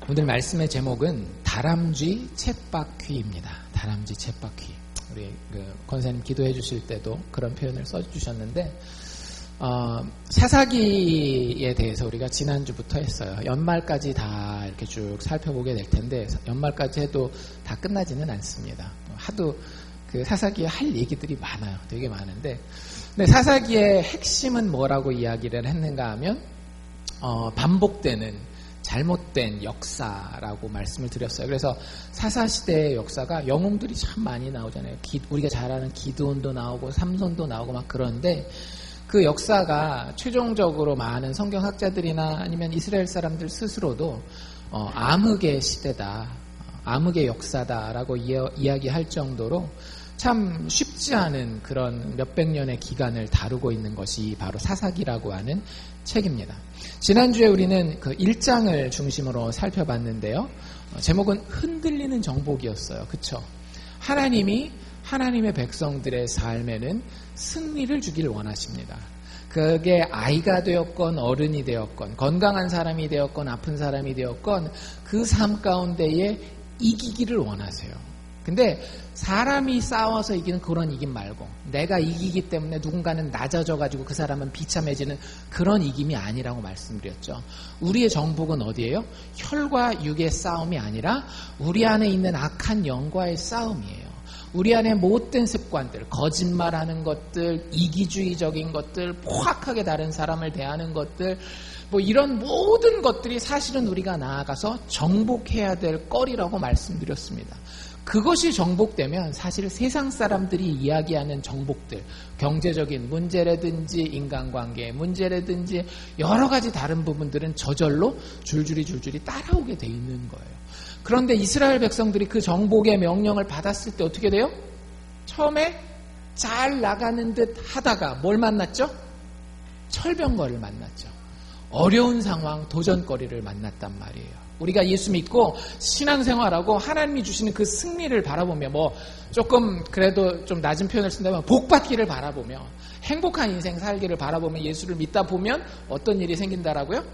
오늘 말씀의 제목은 다람쥐 쳇바퀴입니다. 다람쥐 쳇바퀴. 우리 권사님 기도해 주실 때도 그런 표현을 써주셨는데 사사기에 대해서 우리가 지난주부터 했어요. 연말까지 다 이렇게 쭉 살펴보게 될 텐데 연말까지 해도 다 끝나지는 않습니다. 하도 그 사사기에 할 얘기들이 많아요. 되게 많은데 근데 사사기의 핵심은 뭐라고 이야기를 했는가 하면 반복되는 잘못된 역사라고 말씀을 드렸어요. 그래서 사사시대의 역사가 영웅들이 참 많이 나오잖아요. 우리가 잘 아는 기드온도 나오고 삼손도 나오고 막 그런데 그 역사가 최종적으로 많은 성경학자들이나 아니면 이스라엘 사람들 스스로도 암흑의 시대다, 암흑의 역사다라고 이야기할 정도로 참 쉽지 않은 그런 몇백 년의 기간을 다루고 있는 것이 바로 사사기라고 하는 책입니다. 지난주에 우리는 그 1장을 중심으로 살펴봤는데요. 제목은 흔들리는 정복이었어요. 그쵸? 하나님이 하나님의 백성들의 삶에는 승리를 주길 원하십니다. 그게 아이가 되었건 어른이 되었건 건강한 사람이 되었건 아픈 사람이 되었건 그 삶 가운데에 이기기를 원하세요. 근데 사람이 싸워서 이기는 그런 이김 말고 내가 이기기 때문에 누군가는 낮아져가지고 그 사람은 비참해지는 그런 이김이 아니라고 말씀드렸죠. 우리의 정복은 어디예요? 혈과 육의 싸움이 아니라 우리 안에 있는 악한 영과의 싸움이에요. 우리 안에 못된 습관들, 거짓말하는 것들, 이기주의적인 것들, 포악하게 다른 사람을 대하는 것들, 이런 모든 것들이 사실은 우리가 나아가서 정복해야 될 거리라고 말씀드렸습니다. 그것이 정복되면 사실 세상 사람들이 이야기하는 정복들, 경제적인 문제라든지 인간관계의 문제라든지 여러 가지 다른 부분들은 저절로 줄줄이 따라오게 돼 있는 거예요. 그런데 이스라엘 백성들이 그 정복의 명령을 받았을 때 어떻게 돼요? 처음에 잘 나가는 듯 하다가 뭘 만났죠? 철병거를 만났죠. 어려운 상황, 도전거리를 만났단 말이에요. 우리가 예수 믿고 신앙생활하고 하나님이 주시는 그 승리를 바라보며 조금 그래도 좀 낮은 표현을 쓴다면 복받기를 바라보며 행복한 인생 살기를 바라보며 예수를 믿다 보면 어떤 일이 생긴다라고요?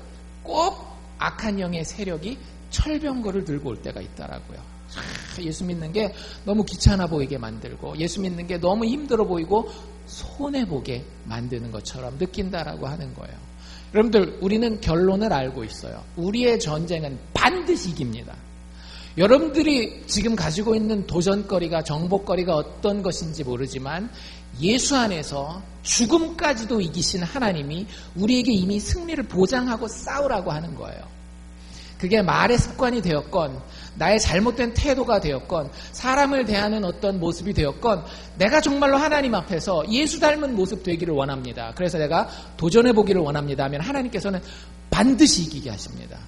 꼭 악한 영의 세력이 철병거를 들고 올 때가 있다라고요. 예수 믿는 게 너무 귀찮아 보이게 만들고 예수 믿는 게 너무 힘들어 보이고 손해보게 만드는 것처럼 느낀다라고 하는 거예요. 여러분들 우리는 결론을 알고 있어요. 우리의 전쟁은 반드시 이깁니다. 여러분들이 지금 가지고 있는 도전거리가 정복거리가 어떤 것인지 모르지만 예수 안에서 죽음까지도 이기신 하나님이 우리에게 이미 승리를 보장하고 싸우라고 하는 거예요. 그게 말의 습관이 되었건 나의 잘못된 태도가 되었건 사람을 대하는 어떤 모습이 되었건 내가 정말로 하나님 앞에서 예수 닮은 모습 되기를 원합니다. 그래서 내가 도전해보기를 원합니다 하면 하나님께서는 반드시 이기게 하십니다.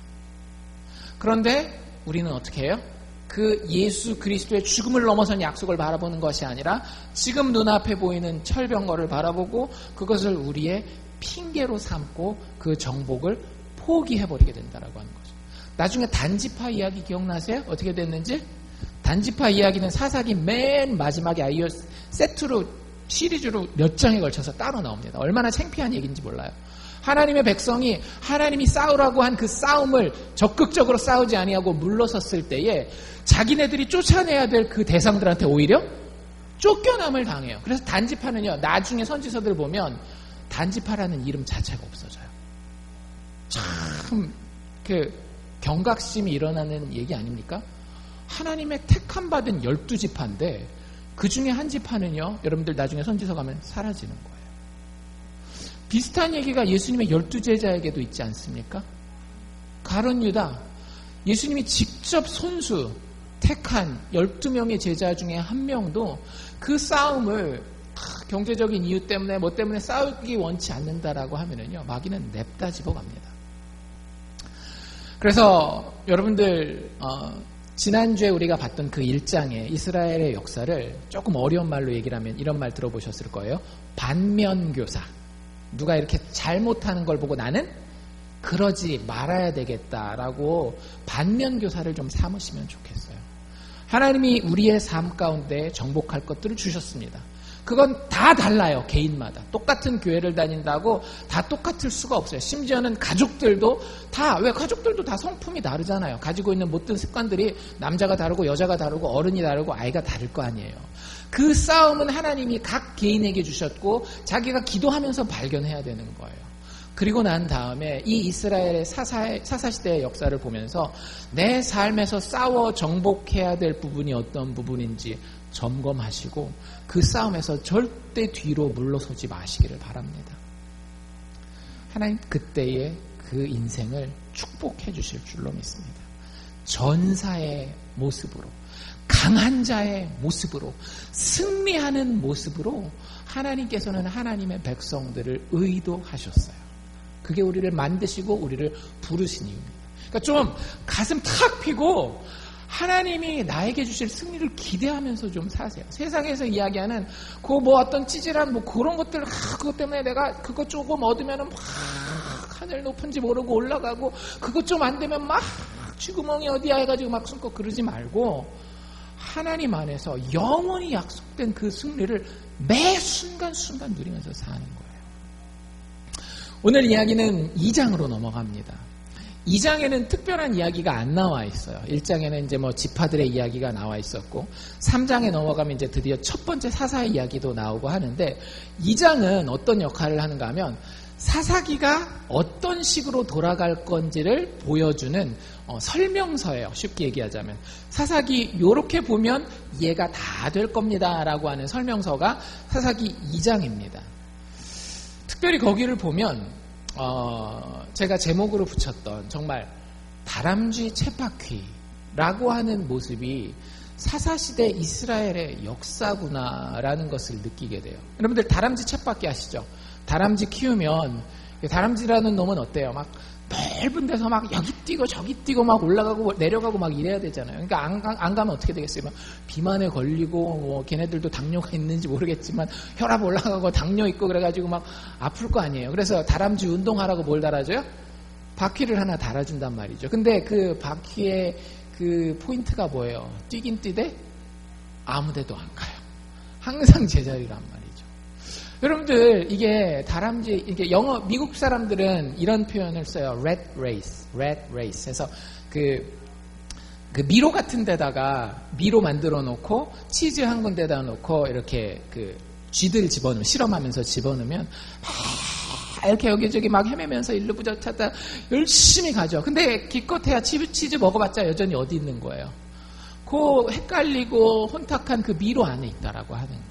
그런데 우리는 어떻게 해요? 그 예수 그리스도의 죽음을 넘어선 약속을 바라보는 것이 아니라 지금 눈앞에 보이는 철병거를 바라보고 그것을 우리의 핑계로 삼고 그 정복을 포기해버리게 된다라고 하는 거죠. 나중에 단지파 이야기 기억나세요? 어떻게 됐는지? 단지파 이야기는 사사기 맨 마지막에 아이어 세트로 시리즈로 몇 장에 걸쳐서 따로 나옵니다. 얼마나 창피한 얘기인지 몰라요. 하나님의 백성이 하나님이 싸우라고 한 그 싸움을 적극적으로 싸우지 아니하고 물러섰을 때에 자기네들이 쫓아내야 될 그 대상들한테 오히려 쫓겨남을 당해요. 그래서 단지파는요, 나중에 선지서들 보면 단지파라는 이름 자체가 없어져요. 참 경각심이 일어나는 얘기 아닙니까? 하나님의 택함 받은 12지파인데 그 중에 한 지파는요, 여러분들 나중에 선지서 가면 사라지는 거예요. 비슷한 얘기가 예수님의 12제자에게도 있지 않습니까? 가룟 유다, 예수님이 직접 손수 택한 12명의 제자 중에 한 명도 그 싸움을 경제적인 이유 때문에 뭐 때문에 싸우기 원치 않는다라고 하면은요, 마귀는 냅다 집어갑니다. 그래서 여러분들 지난주에 우리가 봤던 그 1장의 이스라엘의 역사를 조금 어려운 말로 얘기를 하면 이런 말 들어보셨을 거예요. 반면교사. 누가 이렇게 잘못하는 걸 보고 나는 그러지 말아야 되겠다라고 반면교사를 좀 삼으시면 좋겠어요. 하나님이 우리의 삶 가운데 정복할 것들을 주셨습니다. 그건 다 달라요. 개인마다. 똑같은 교회를 다닌다고 다 똑같을 수가 없어요. 심지어는 가족들도 왜 가족들도 다 성품이 다르잖아요. 가지고 있는 모든 습관들이 남자가 다르고 여자가 다르고 어른이 다르고 아이가 다를 거 아니에요. 그 싸움은 하나님이 각 개인에게 주셨고 자기가 기도하면서 발견해야 되는 거예요. 그리고 난 다음에 이 이스라엘의 사사시대의 역사를 보면서 내 삶에서 싸워 정복해야 될 부분이 어떤 부분인지 점검하시고 그 싸움에서 절대 뒤로 물러서지 마시기를 바랍니다. 하나님 그때의 그 인생을 축복해 주실 줄로 믿습니다. 전사의 모습으로, 강한 자의 모습으로, 승리하는 모습으로 하나님께서는 하나님의 백성들을 의도하셨어요. 그게 우리를 만드시고 우리를 부르신 이유입니다. 그러니까 좀 가슴 탁 피고 하나님이 나에게 주실 승리를 기대하면서 좀 사세요. 세상에서 이야기하는 그 뭐 어떤 찌질한 뭐 그런 것들, 그것 때문에 내가 그거 조금 얻으면 막 하늘 높은지 모르고 올라가고 그것 좀 안 되면 막 쥐구멍이 어디야 해가지고 막 숨고 그러지 말고 하나님 안에서 영원히 약속된 그 승리를 매 순간순간 누리면서 사는 거예요. 오늘 이야기는 2장으로 넘어갑니다. 2장에는 특별한 이야기가 안 나와 있어요. 1장에는 이제 뭐 지파들의 이야기가 나와 있었고 3장에 넘어가면 이제 드디어 첫 번째 사사의 이야기도 나오고 하는데 2장은 어떤 역할을 하는가 하면 사사기가 어떤 식으로 돌아갈 건지를 보여주는 설명서예요. 쉽게 얘기하자면 사사기 요렇게 보면 이해가 다 될 겁니다 라고 하는 설명서가 사사기 2장입니다. 특별히 거기를 보면 제가 제목으로 붙였던 정말 다람쥐 쳇바퀴라고 하는 모습이 사사시대 이스라엘의 역사구나라는 것을 느끼게 돼요. 여러분들 다람쥐 쳇바퀴 아시죠? 다람쥐 키우면 다람쥐라는 놈은 어때요? 막 넓은 데서 막 여기 뛰고 저기 뛰고 막 올라가고 내려가고 막 이래야 되잖아요. 그러니까 안 가면 어떻게 되겠어요? 막 비만에 걸리고 뭐 걔네들도 당뇨가 있는지 모르겠지만 혈압 올라가고 당뇨 있고 그래가지고 막 아플 거 아니에요. 그래서 다람쥐 운동하라고 뭘 달아줘요? 바퀴를 하나 달아준단 말이죠. 근데 그 바퀴의 그 포인트가 뭐예요? 뛰긴 뛰되 아무데도 안 가요. 항상 제자리란 말이죠. 여러분들 이게 다람쥐 이게 영어 미국 사람들은 이런 표현을 써요. rat race. 그래서 그 미로 같은 데다가 미로 만들어 놓고 치즈 한 군데다 놓고 이렇게 그 쥐들 집어넣으면 실험하면서 집어넣으면 이렇게 여기저기 막 헤매면서 일로 부딪혔다 열심히 가죠. 근데 기껏해야 치즈 먹어봤자 여전히 어디 있는 거예요. 그 헷갈리고 혼탁한 그 미로 안에 있다라고 하는 거예요.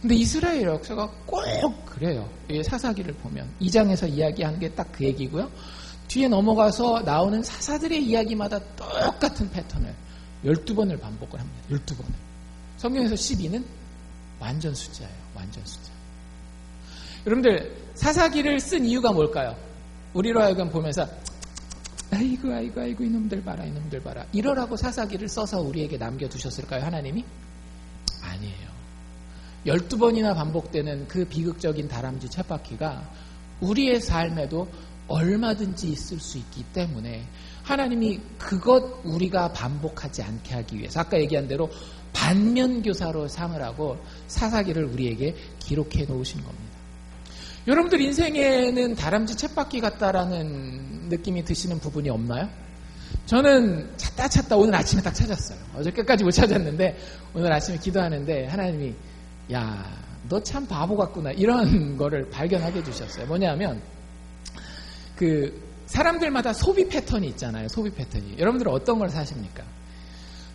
근데 이스라엘 역사가 꼭 그래요. 사사기를 보면 2장에서 이야기하는 게 딱 그 얘기고요. 뒤에 넘어가서 나오는 사사들의 이야기마다 똑같은 패턴을 12번을 반복을 합니다. 12번을. 성경에서 12는 완전 숫자예요. 완전 숫자. 여러분들 사사기를 쓴 이유가 뭘까요? 우리로 하여금 보면서 아이고 이놈들 봐라 이러라고 사사기를 써서 우리에게 남겨두셨을까요? 하나님이? 아니에요. 12번이나 반복되는 그 비극적인 다람쥐 쳇바퀴가 우리의 삶에도 얼마든지 있을 수 있기 때문에 하나님이 그것 우리가 반복하지 않게 하기 위해서 아까 얘기한 대로 반면교사로 삼으라고 사사기를 우리에게 기록해 놓으신 겁니다. 여러분들 인생에는 다람쥐 쳇바퀴 같다라는 느낌이 드시는 부분이 없나요? 저는 찾다 오늘 아침에 딱 찾았어요. 어저께까지 못 찾았는데 오늘 아침에 기도하는데 하나님이 야, 너 참 바보 같구나 이런 거를 발견하게 해주셨어요. 뭐냐면 그 사람들마다 소비 패턴이 있잖아요. 소비 패턴이. 여러분들은 어떤 걸 사십니까?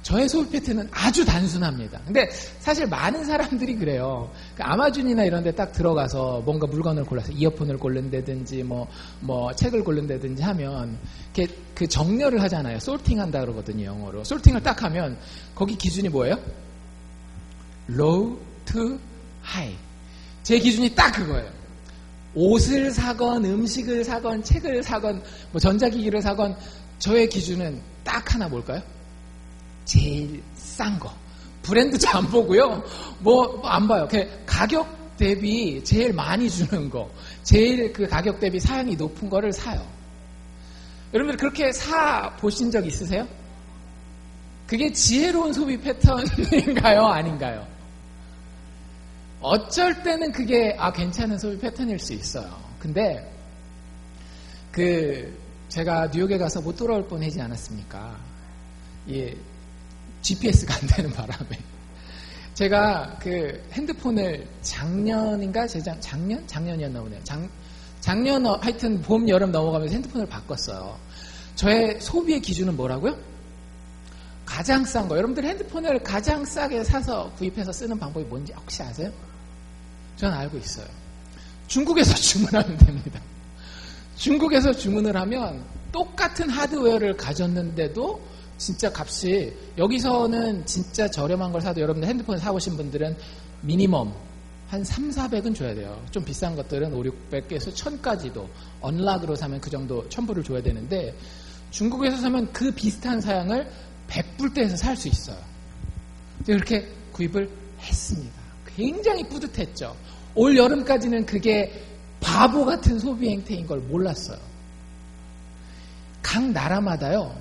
저의 소비 패턴은 아주 단순합니다. 근데 사실 많은 사람들이 그래요. 그 아마존이나 이런 데 딱 들어가서 뭔가 물건을 골라서 이어폰을 고른다든지 뭐 책을 고른다든지 하면 이렇게 그 정렬을 하잖아요. 솔팅한다 그러거든요. 영어로. 솔팅을 딱 하면 거기 기준이 뭐예요? low to high. 제 기준이 딱 그거예요. 옷을 사건 음식을 사건 책을 사건 뭐 전자기기를 사건 저의 기준은 딱 하나 뭘까요? 제일 싼 거. 브랜드도 안 보고요. 뭐 안 봐요. 가격 대비 제일 많이 주는 거. 제일 그 가격 대비 사양이 높은 거를 사요. 여러분들 그렇게 사 보신 적 있으세요? 그게 지혜로운 소비 패턴인가요? 아닌가요? 어쩔 때는 그게 괜찮은 소비 패턴일 수 있어요. 근데 제가 뉴욕에 가서 못 돌아올 뻔하지 않았습니까? GPS가 안 되는 바람에 제가 핸드폰을 작년인가 작년이었나 보네요. 작년 하여튼 봄 여름 넘어가면서 핸드폰을 바꿨어요. 저의 소비의 기준은 뭐라고요? 가장 싼 거. 여러분들 핸드폰을 가장 싸게 사서 구입해서 쓰는 방법이 뭔지 혹시 아세요? 저는 알고 있어요. 중국에서 주문하면 됩니다. 중국에서 주문을 하면 똑같은 하드웨어를 가졌는데도 진짜 값이, 여기서는 진짜 저렴한 걸 사도 여러분들 핸드폰 사보신 분들은 미니멈 한 3,400은 줘야 돼요. 좀 비싼 것들은 5,600에서 1,000까지도 언락으로 사면 그 정도 1,000불을 줘야 되는데, 중국에서 사면 그 비슷한 사양을 100불대에서 살 수 있어요. 그렇게 구입을 했습니다. 굉장히 뿌듯했죠. 올 여름까지는 그게 바보 같은 소비 행태인 걸 몰랐어요. 각 나라마다요,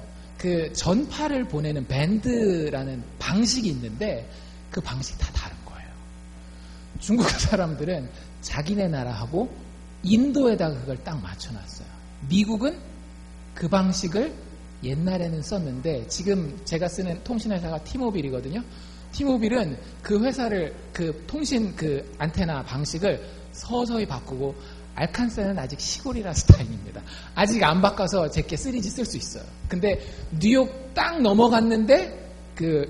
전파를 보내는 밴드라는 방식이 있는데 그 방식이 다 다른 거예요. 중국 사람들은 자기네 나라하고 인도에다가 그걸 딱 맞춰놨어요. 미국은 그 방식을 옛날에는 썼는데, 지금 제가 쓰는 통신회사가 티모빌이거든요. 티모빌은 그 회사를, 통신 안테나 방식을 서서히 바꾸고, 알칸사는 아직 시골이라 스타일입니다. 아직 안 바꿔서 제게 3G 쓸 수 있어요. 근데 뉴욕 딱 넘어갔는데,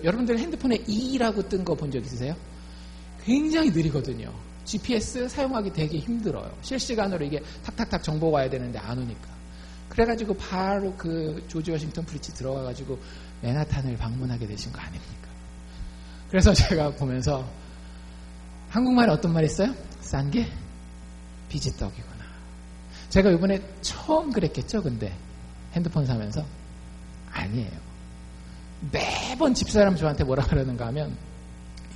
여러분들 핸드폰에 E라고 뜬 거 본 적 있으세요? 굉장히 느리거든요. GPS 사용하기 되게 힘들어요. 실시간으로 이게 탁탁탁 정보가 와야 되는데 안 오니까. 그래가지고 바로 조지 워싱턴 브리지 들어가가지고 맨하탄을 방문하게 되신 거 아닙니까? 그래서 제가 보면서 한국말에 어떤 말이 있어요? 싼 게 비지떡이구나. 제가 이번에 처음 그랬겠죠, 근데 핸드폰 사면서 아니에요. 매번 집사람 저한테 뭐라 그러는가 하면,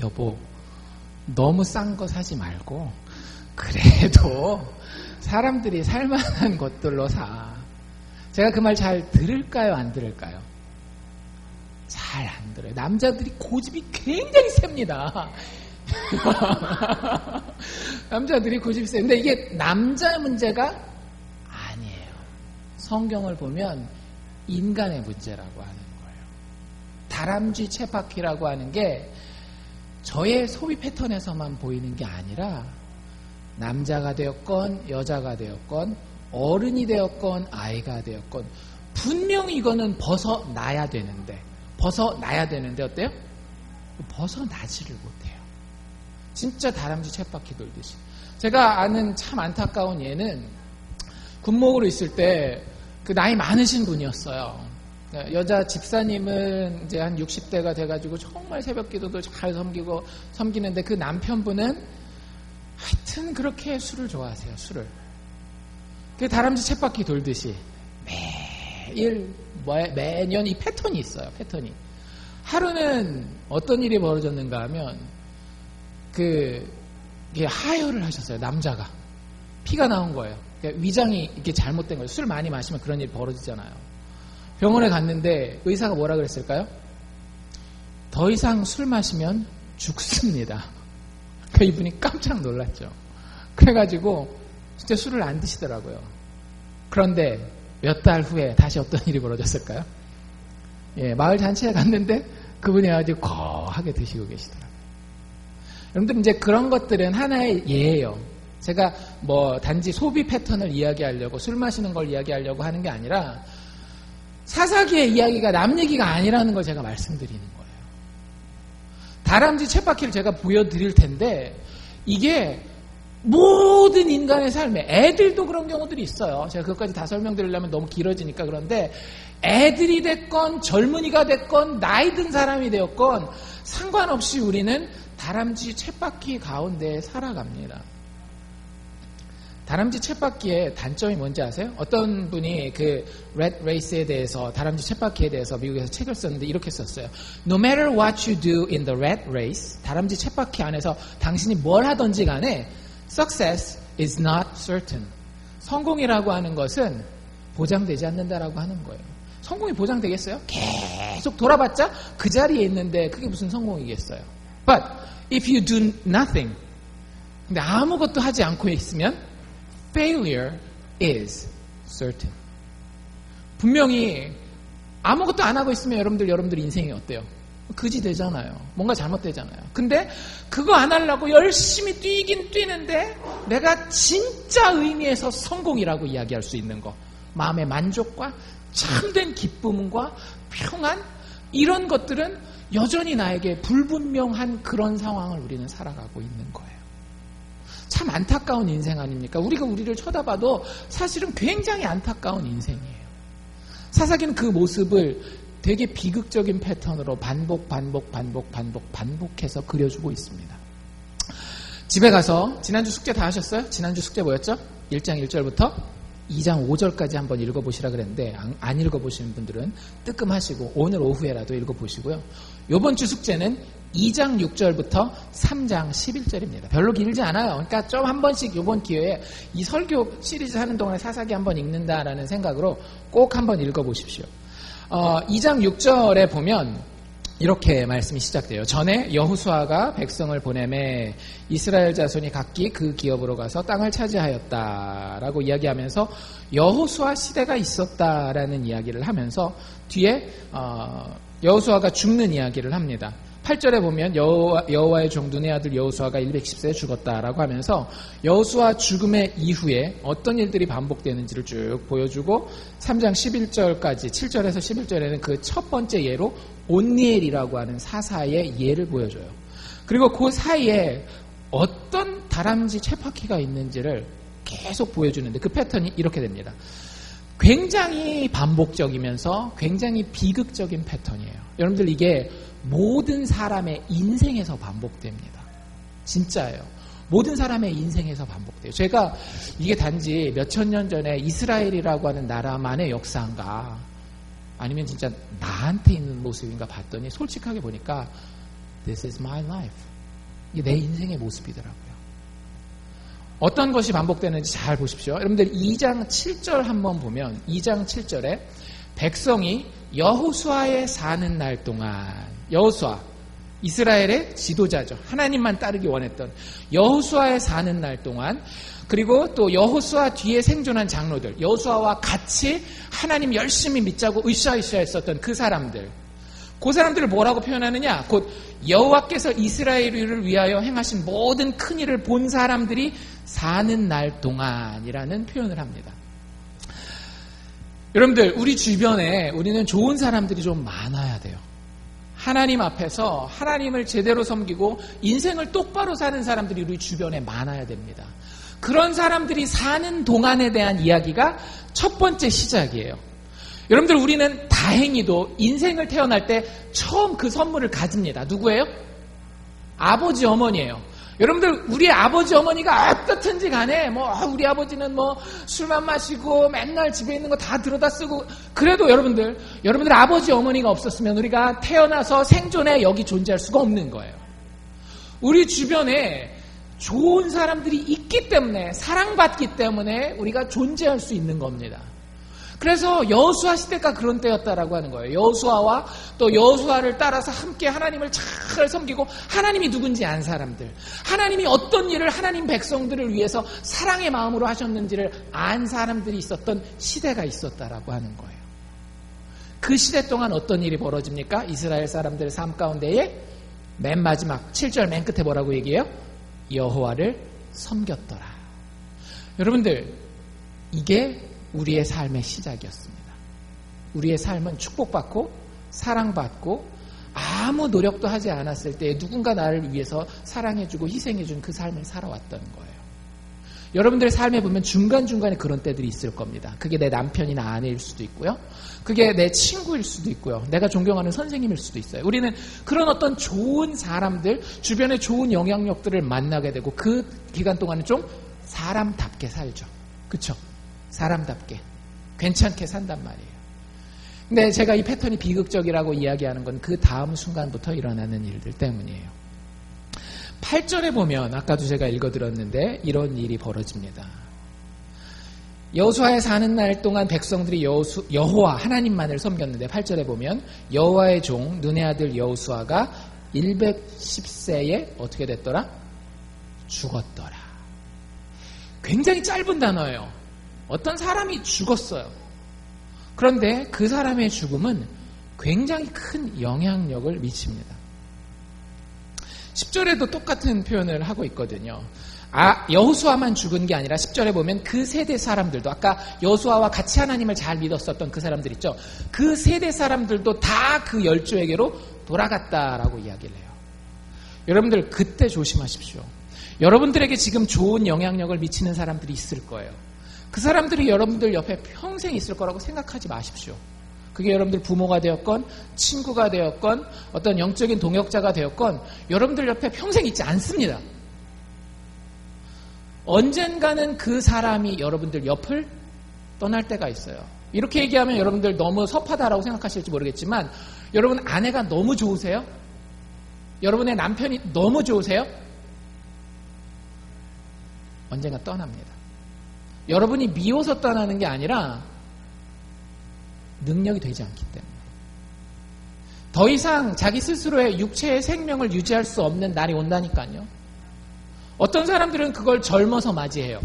여보, 너무 싼 거 사지 말고 그래도 사람들이 살만한 것들로 사. 제가 그 말 잘 들을까요, 안 들을까요? 잘 안 들어요. 남자들이 고집이 굉장히 셉니다. 남자들이 고집이 세요. 근데 이게 남자의 문제가 아니에요. 성경을 보면 인간의 문제라고 하는 거예요. 다람쥐 쳇바퀴라고 하는 게 저의 소비 패턴에서만 보이는 게 아니라, 남자가 되었건 여자가 되었건 어른이 되었건 아이가 되었건 분명히 이거는 벗어나야 되는데 어때요? 벗어나지를 못해요. 진짜 다람쥐 쳇바퀴 돌듯이. 제가 아는 참 안타까운 예는, 군목으로 있을 때 나이 많으신 분이었어요. 여자 집사님은 이제 한 60대가 돼가지고 정말 새벽 기도도 잘 섬기는데, 그 남편분은 하여튼 그렇게 술을 좋아하세요. 술을. 다람쥐 쳇바퀴 돌듯이 매년 이 패턴이 있어요. 패턴이. 하루는 어떤 일이 벌어졌는가 하면, 하혈을 하셨어요. 남자가. 피가 나온 거예요. 위장이 이렇게 잘못된 거예요. 술 많이 마시면 그런 일이 벌어지잖아요. 병원에 갔는데 의사가 뭐라 그랬을까요? 더 이상 술 마시면 죽습니다. 이분이 깜짝 놀랐죠. 그래가지고 진짜 술을 안 드시더라고요. 그런데 몇 달 후에 다시 어떤 일이 벌어졌을까요? 마을 잔치에 갔는데 그분이 아주 거하게 드시고 계시더라고요. 여러분들, 이제 그런 것들은 하나의 예예요. 제가 단지 소비 패턴을 이야기하려고, 술 마시는 걸 이야기하려고 하는 게 아니라, 사사기의 이야기가 남 얘기가 아니라는 걸 제가 말씀드리는 거예요. 다람쥐 쳇바퀴를 제가 보여드릴 텐데, 이게 모든 인간의 삶에, 애들도 그런 경우들이 있어요. 제가 그것까지 다 설명드리려면 너무 길어지니까. 그런데 애들이 됐건 젊은이가 됐건 나이 든 사람이 되었건 상관없이 우리는 다람쥐 쳇바퀴 가운데 살아갑니다. 다람쥐 쳇바퀴의 단점이 뭔지 아세요? 어떤 분이 red race에 대해서, 다람쥐 쳇바퀴에 대해서 미국에서 책을 썼는데 이렇게 썼어요. No matter what you do in the red race, 다람쥐 쳇바퀴 안에서 당신이 뭘 하든지 간에 success is not certain. 성공이라고 하는 것은 보장되지 않는다라고 하는 거예요. 성공이 보장되겠어요? 계속 돌아봤자 그 자리에 있는데 그게 무슨 성공이겠어요? But if you do nothing, 근데 아무것도 하지 않고 있으면 failure is certain. 분명히 아무것도 안 하고 있으면 여러분들 인생이 어때요? 그지 되잖아요. 뭔가 잘못되잖아요. 근데 그거 안 하려고 열심히 뛰긴 뛰는데 내가 진짜 의미에서 성공이라고 이야기할 수 있는 거, 마음의 만족과 참된 기쁨과 평안, 이런 것들은 여전히 나에게 불분명한 그런 상황을 우리는 살아가고 있는 거예요. 참 안타까운 인생 아닙니까? 우리가 우리를 쳐다봐도 사실은 굉장히 안타까운 인생이에요. 사사기는 그 모습을 되게 비극적인 패턴으로 반복해서 그려주고 있습니다. 집에 가서 지난주 숙제 다 하셨어요? 지난주 숙제 뭐였죠? 1장 1절부터 2장 5절까지 한번 읽어보시라 그랬는데 안 읽어보시는 분들은 뜨끔하시고 오늘 오후에라도 읽어보시고요. 이번 주 숙제는 2장 6절부터 3장 11절입니다. 별로 길지 않아요. 그러니까 좀 한 번씩 이번 기회에 이 설교 시리즈 하는 동안에 사사기 한번 읽는다라는 생각으로 꼭 한번 읽어보십시오. 2장 6절에 보면 이렇게 말씀이 시작돼요. 전에 여호수아가 백성을 보내매 이스라엘 자손이 각기 그 기업으로 가서 땅을 차지하였다라고 이야기하면서 여호수아 시대가 있었다라는 이야기를 하면서 뒤에 여호수아가 죽는 이야기를 합니다. 8절에 보면 여호와의 종 눈의 아들 여호수아가 110세에 죽었다라고 하면서 여호수아 죽음의 이후에 어떤 일들이 반복되는지를 쭉 보여주고 3장 11절까지 7절에서 11절에는 그 첫 번째 예로 온니엘이라고 하는 사사의 예를 보여줘요. 그리고 그 사이에 어떤 다람쥐 쳇바퀴가 있는지를 계속 보여주는데 그 패턴이 이렇게 됩니다. 굉장히 반복적이면서 굉장히 비극적인 패턴이에요. 여러분들 이게 모든 사람의 인생에서 반복됩니다. 진짜예요. 모든 사람의 인생에서 반복돼요. 제가 이게 단지 몇천 년 전에 이스라엘이라고 하는 나라만의 역사인가 아니면 진짜 나한테 있는 모습인가 봤더니 솔직하게 보니까 This is my life. 이게 내 인생의 모습이더라고요. 어떤 것이 반복되는지 잘 보십시오. 여러분들 2장 7절 한번 보면 2장 7절에 백성이 여호수아에 사는 날 동안 여호수아 이스라엘의 지도자죠. 하나님만 따르기 원했던 여호수아에 사는 날 동안 그리고 또 여호수아 뒤에 생존한 장로들 여호수아와 같이 하나님 열심히 믿자고 으쌰으쌰 했었던 그 사람들 그 사람들을 뭐라고 표현하느냐 곧 여호와께서 이스라엘을 위하여 행하신 모든 큰 일을 본 사람들이 사는 날 동안이라는 표현을 합니다. 여러분들 우리 주변에 우리는 좋은 사람들이 좀 많아야 돼요. 하나님 앞에서 하나님을 제대로 섬기고 인생을 똑바로 사는 사람들이 우리 주변에 많아야 됩니다. 그런 사람들이 사는 동안에 대한 이야기가 첫 번째 시작이에요. 여러분들 우리는 다행히도 인생을 태어날 때 처음 그 선물을 가집니다. 누구예요? 아버지 어머니예요. 여러분들 우리 아버지 어머니가 어떻든지 간에 우리 아버지는 술만 마시고 맨날 집에 있는 거 다 들여다 쓰고 그래도 여러분들 아버지 어머니가 없었으면 우리가 태어나서 생존에 여기 존재할 수가 없는 거예요. 우리 주변에 좋은 사람들이 있기 때문에 사랑받기 때문에 우리가 존재할 수 있는 겁니다. 그래서 여호수아 시대가 그런 때였다라고 하는 거예요. 여호수아와 또 여호수아를 따라서 함께 하나님을 잘 섬기고 하나님이 누군지 안 사람들, 하나님이 어떤 일을 하나님 백성들을 위해서 사랑의 마음으로 하셨는지를 안 사람들이 있었던 시대가 있었다라고 하는 거예요. 그 시대 동안 어떤 일이 벌어집니까? 이스라엘 사람들의 삶 가운데에 맨 마지막 7절 맨 끝에 뭐라고 얘기해요? 여호와를 섬겼더라. 여러분들 이게 우리의 삶의 시작이었습니다. 우리의 삶은 축복받고 사랑받고 아무 노력도 하지 않았을 때 누군가 나를 위해서 사랑해주고 희생해준 그 삶을 살아왔던 거예요. 여러분들의 삶에 보면 중간중간에 그런 때들이 있을 겁니다. 그게 내 남편이나 아내일 수도 있고요. 그게 내 친구일 수도 있고요. 내가 존경하는 선생님일 수도 있어요. 우리는 그런 어떤 좋은 사람들, 주변에 좋은 영향력들을 만나게 되고 그 기간 동안은 좀 사람답게 살죠. 그렇죠? 사람답게 괜찮게 산단 말이에요. 근데 제가 이 패턴이 비극적이라고 이야기하는 건 그 다음 순간부터 일어나는 일들 때문이에요. 8절에 보면 아까도 제가 읽어드렸는데 이런 일이 벌어집니다. 여호수아에 사는 날 동안 백성들이 여호와 하나님만을 섬겼는데 8절에 보면 여호와의 종 눈의 아들 여호수아가 110세에 어떻게 됐더라? 죽었더라. 굉장히 짧은 단어예요. 어떤 사람이 죽었어요. 그런데 그 사람의 죽음은 굉장히 큰 영향력을 미칩니다. 10절에도 똑같은 표현을 하고 있거든요. 여호수아만 죽은 게 아니라 10절에 보면 그 세대 사람들도, 아까 여호수아와 같이 하나님을 잘 믿었었던 그 사람들 있죠. 그 세대 사람들도 다 그 열조에게로 돌아갔다라고 이야기를 해요. 여러분들 그때 조심하십시오. 여러분들에게 지금 좋은 영향력을 미치는 사람들이 있을 거예요. 그 사람들이 여러분들 옆에 평생 있을 거라고 생각하지 마십시오. 그게 여러분들 부모가 되었건 친구가 되었건 어떤 영적인 동역자가 되었건 여러분들 옆에 평생 있지 않습니다. 언젠가는 그 사람이 여러분들 옆을 떠날 때가 있어요. 이렇게 얘기하면 여러분들 너무 섭하다라고 생각하실지 모르겠지만, 여러분 아내가 너무 좋으세요? 여러분의 남편이 너무 좋으세요? 언젠가 떠납니다. 여러분이 미워서 떠나는 게 아니라 능력이 되지 않기 때문에. 더 이상 자기 스스로의 육체의 생명을 유지할 수 없는 날이 온다니까요. 어떤 사람들은 그걸 젊어서 맞이해요.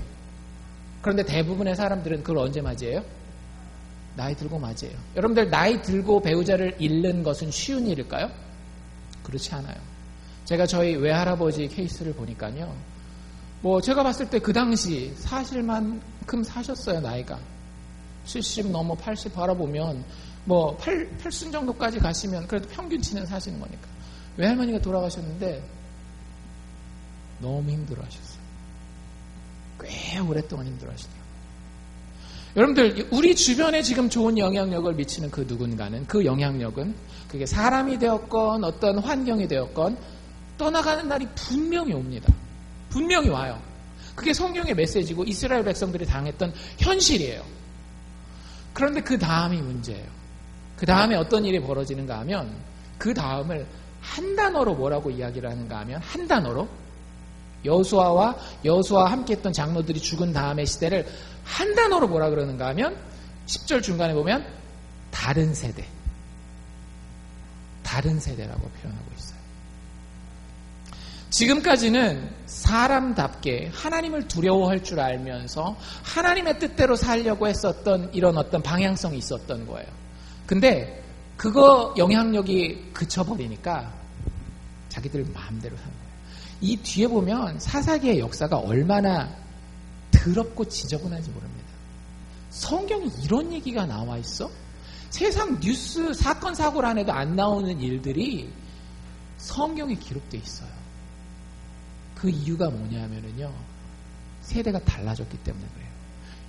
그런데 대부분의 사람들은 그걸 언제 맞이해요? 나이 들고 맞이해요. 여러분들 나이 들고 배우자를 잃는 것은 쉬운 일일까요? 그렇지 않아요. 제가 저희 외할아버지 케이스를 보니까요. 제가 봤을 때 그 당시 사실만큼 사셨어요, 나이가. 70 넘어 80 바라보면, 팔순 정도까지 가시면 그래도 평균치는 사시는 거니까. 외할머니가 돌아가셨는데, 너무 힘들어 하셨어요. 꽤 오랫동안 힘들어 하시더라고요. 여러분들, 우리 주변에 지금 좋은 영향력을 미치는 그 누군가는, 그 영향력은, 그게 사람이 되었건, 어떤 환경이 되었건, 떠나가는 날이 분명히 옵니다. 분명히 와요. 그게 성경의 메시지고 이스라엘 백성들이 당했던 현실이에요. 그런데 그 다음이 문제예요. 그 다음에 어떤 일이 벌어지는가 하면, 그 다음을 한 단어로 뭐라고 이야기를 하는가 하면, 한 단어로 여호수아와 함께했던 장로들이 죽은 다음의 시대를 한 단어로 뭐라 그러는가 하면 10절 중간에 보면 다른 세대라고 표현하고 있어요. 지금까지는 사람답게 하나님을 두려워할 줄 알면서 하나님의 뜻대로 살려고 했었던 이런 어떤 방향성이 있었던 거예요. 근데 그거 영향력이 그쳐버리니까 자기들 마음대로 사는 거예요. 이 뒤에 보면 사사기의 역사가 얼마나 더럽고 지저분한지 모릅니다. 성경에 이런 얘기가 나와 있어? 세상 뉴스 사건 사고를 안 해도 안 나오는 일들이 성경에 기록되어 있어요. 그 이유가 뭐냐면요, 세대가 달라졌기 때문에 그래요.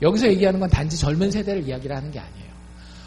여기서 얘기하는 건 단지 젊은 세대를 이야기를 하는 게 아니에요.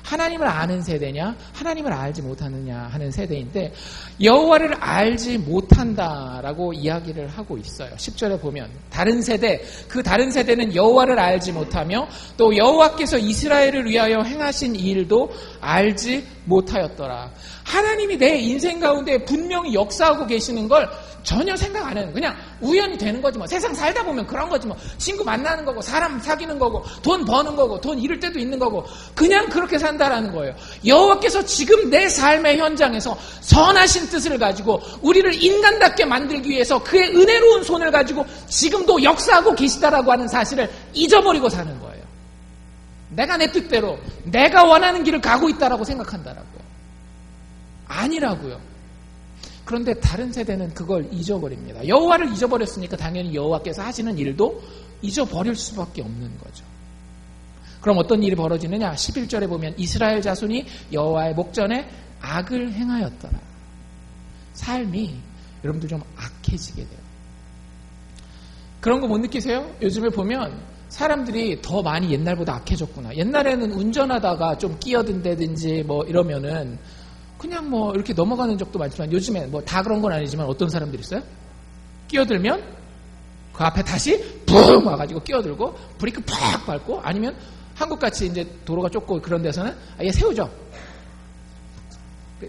하나님을 아는 세대냐, 하나님을 알지 못하느냐 하는 세대인데, 여호와를 알지 못한다라고 이야기를 하고 있어요. 10절에 보면 다른 세대, 그 다른 세대는 여호와를 알지 못하며 또 여호와께서 이스라엘을 위하여 행하신 일도 알지 못하였더라. 하나님이 내 인생 가운데 분명히 역사하고 계시는 걸 전혀 생각 안 해요. 그냥 우연히 되는 거지 뭐. 세상 살다 보면 그런 거지 뭐. 친구 만나는 거고, 사람 사귀는 거고, 돈 버는 거고, 돈 잃을 때도 있는 거고, 그냥 그렇게 산다라는 거예요. 여호와께서 지금 내 삶의 현장에서 선하신 뜻을 가지고 우리를 인간답게 만들기 위해서 그의 은혜로운 손을 가지고 지금도 역사하고 계시다라고 하는 사실을 잊어버리고 사는 거예요. 내가 내 뜻대로 내가 원하는 길을 가고 있다라고 생각한다라고요. 아니라고요. 그런데 다른 세대는 그걸 잊어버립니다. 여호와를 잊어버렸으니까 당연히 여호와께서 하시는 일도 잊어버릴 수밖에 없는 거죠. 그럼 어떤 일이 벌어지느냐? 11절에 보면 이스라엘 자손이 여호와의 목전에 악을 행하였더라. 삶이 여러분들 좀 악해지게 돼요. 그런 거 못 느끼세요? 요즘에 보면 사람들이 더 많이 옛날보다 악해졌구나. 옛날에는 운전하다가 좀 끼어든다든지 이러면은 그냥 이렇게 넘어가는 적도 많지만, 요즘에 다 그런 건 아니지만 어떤 사람들이 있어요? 끼어들면 그 앞에 다시 붕 와가지고 끼어들고 브레이크 팍 밟고, 아니면 한국같이 이제 도로가 좁고 그런 데서는 아예 세우죠.